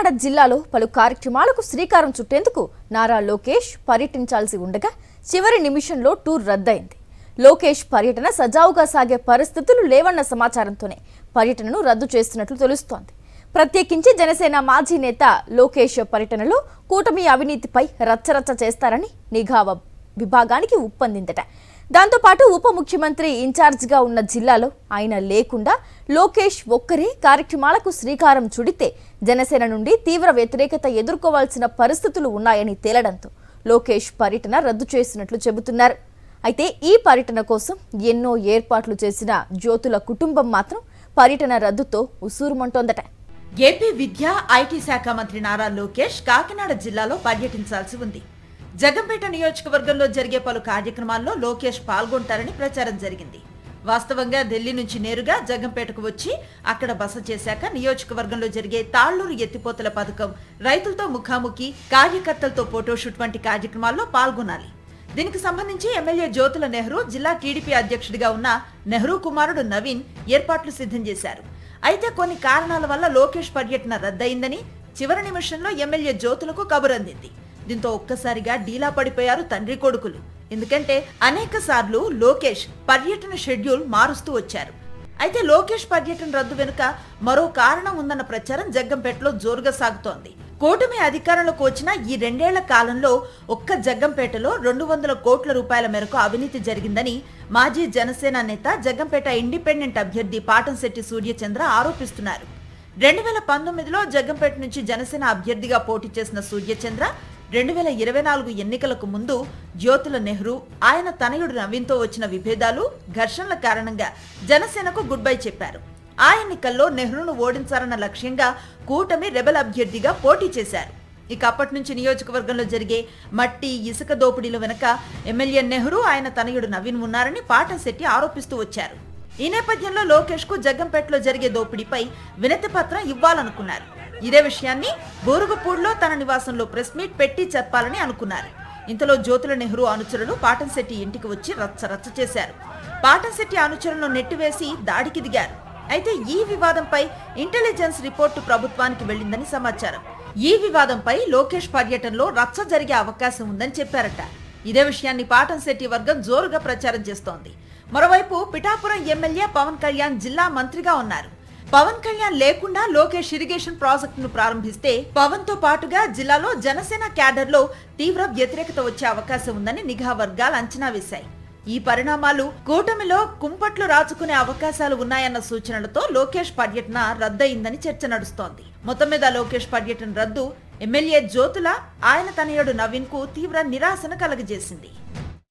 కాకినాడ జిల్లాలో పలు కార్యక్రమాలకు శ్రీకారం చుట్టేందుకు నారా లోకేష్ పర్యటించాల్సి ఉండగా చివరి నిమిషంలో టూర్ రద్దయింది. లోకేష్ పర్యటన సజావుగా సాగే పరిస్థితులు లేవన్న సమాచారంతోనే పర్యటనను రద్దు చేస్తున్నట్లు తెలుస్తోంది. ప్రత్యేకించి జనసేన మాజీ నేత లోకేష్ పర్యటనలో కూటమి అవినీతిపై రచ్చరచ్చ చేస్తారని నిఘా విభాగానికి ఉప్పందిందట. దాంతోపాటు ఉప ముఖ్యమంత్రి ఇన్ఛార్జిగా ఉన్న జిల్లాలో ఆయన లేకుండా లోకేష్ ఒక్కరే కార్యక్రమాలకు శ్రీకారం చుడితే జనసేన నుండి తీవ్ర వ్యతిరేకత ఎదుర్కోవాల్సిన పరిస్థితులు ఉన్నాయని తేలడంతో లోకేష్ పర్యటన రద్దు చేసినట్లు చెబుతున్నారు. అయితే ఈ పర్యటన కోసం ఎన్నో ఏర్పాట్లు చేసిన జ్యోతుల కుటుంబం మాత్రం పర్యటన రద్దుతో ఉసూరుమంటోందట. ఏపీ విద్య, ఐటీ శాఖ మంత్రి నారా లోకేష్ కాకినాడ జిల్లాలో పర్యటించాల్సి ఉంది. జగంపేట నియోజకవర్గంలో జరిగే పలు కార్యక్రమాల్లో లోకేష్ పాల్గొంటారని ప్రచారం జరిగింది. వాస్తవంగా ఢిల్లీ నుంచి నేరుగా జగంపేటకు వచ్చి అక్కడ బస చేశాక నియోజకవర్గంలో జరిగే తాళ్లూరు ఎత్తిపోతల పథకం, రైతులతో ముఖాముఖి, కార్యకర్తలతో ఫోటోషూట్ వంటి కార్యక్రమాల్లో పాల్గొనాలి. దీనికి సంబంధించి ఎమ్మెల్యే జ్యోతుల నెహ్రూ, జిల్లా టీడీపీ అధ్యక్షుడిగా ఉన్న నెహ్రూ కుమారుడు నవీన్ ఏర్పాట్లు సిద్ధం చేశారు. అయితే కొన్ని కారణాల వల్ల లోకేష్ పర్యటన రద్దయిందని చివరి నిమిషంలో ఎమ్మెల్యే జ్యోతులకు కబురందింది. దీంతో ఒక్కసారిగా డీలా పడిపోయారు తండ్రి కొడుకులు. ఎందుకంటే అనేక సార్లు లోకేష్ పర్యటన షెడ్యూల్ మారుస్తూ వచ్చారు. అయితే లోకేష్ పర్యటన రద్దు వెనుక మరో కారణం ఉందన్న ప్రచారం జగ్గంపేటలో జోరుగా సాగుతోంది. కూటమి అధికారంలోకి వచ్చిన ఈ 2 ఏళ్ల కాలంలో ఒక్క జగ్గంపేటలో 200 కోట్ల రూపాయల మేరకు అవినీతి జరిగిందని మాజీ జనసేన నేత, జగ్గంపేట ఇండిపెండెంట్ అభ్యర్థి పాటంశెట్టి సూర్యచంద్ర ఆరోపిస్తున్నారు. 2019లో జగ్గంపేట నుంచి జనసేన అభ్యర్థిగా పోటీ చేసిన సూర్యచంద్ర 2024 ఎన్నికలకు ముందు జ్యోతుల నెహ్రూ, ఆయన తనయుడు నవీన్తో వచ్చిన విభేదాలు, ఘర్షణల కారణంగా జనసేనకు గుడ్ బై చెప్పారు. ఆ ఎన్నికల్లో నెహ్రూను ఓడించాలన్న లక్ష్యంగా కూటమి రెబెల్ అభ్యర్థిగా పోటీ చేశారు. ఇక అప్పటి నుంచి నియోజకవర్గంలో జరిగే మట్టి, ఇసుక దోపిడీల వెనుక ఎమ్మెల్యే నెహ్రూ, ఆయన తనయుడు నవీన్ ఉన్నారని పాటంశెట్టి ఆరోపిస్తూ వచ్చారు. ఈ నేపథ్యంలో లోకేష్ కు జగ్గంపేటలో జరిగే దోపిడీపై వినతి పత్రం ఇవ్వాలనుకున్నారు. ఇదే విషయాన్ని బూరుగుపూడిలో తన నివాసంలో ప్రెస్ మీట్ పెట్టి చెప్పాలని అనుకున్నారు. ఇంతలో జ్యోతుల నెహ్రూ అనుచరులు పాటంశెట్టి ఇంటికి వచ్చి రచ్చరచ్చ చేశారు. పాటంశెట్టి అనుచరులను నెట్టివేసి దాడికి దిగారు. అయితే ఈ వివాదంపై ఇంటెలిజెన్స్ రిపోర్టు ప్రభుత్వానికి వెళ్లిందని సమాచారం. ఈ వివాదంపై లోకేష్ పర్యటనలో రచ్చ జరిగే అవకాశం ఉందని చెప్పారట. ఇదే విషయాన్ని పాటంశెట్టి వర్గం జోరుగా ప్రచారం చేస్తోంది. మరోవైపు పిఠాపురం ఎమ్మెల్యే పవన్ కళ్యాణ్ జిల్లా మంత్రిగా ఉన్నారు. పవన్ కళ్యాణ్ లేకుండా లోకేష్ ఇరిగేషన్ ప్రాజెక్టును ప్రారంభిస్తే పవన్ తో పాటుగా జిల్లాలో జనసేన క్యాడర్ లో తీవ్ర వ్యతిరేకత వచ్చే అవకాశం ఉందని నిఘా వర్గాలు అంచనా వేశాయి. ఈ పరిణామాలు కూటమిలో కుంపట్లు రాచుకునే అవకాశాలు ఉన్నాయన్న సూచనలతో లోకేష్ పర్యటన రద్దయిందని చర్చ నడుస్తోంది. మొత్తం మీద లోకేష్ పర్యటన రద్దు ఎమ్మెల్యే జ్యోతుల, ఆయన తనయుడు నవీన్ కు తీవ్ర నిరాశను కలగజేసింది.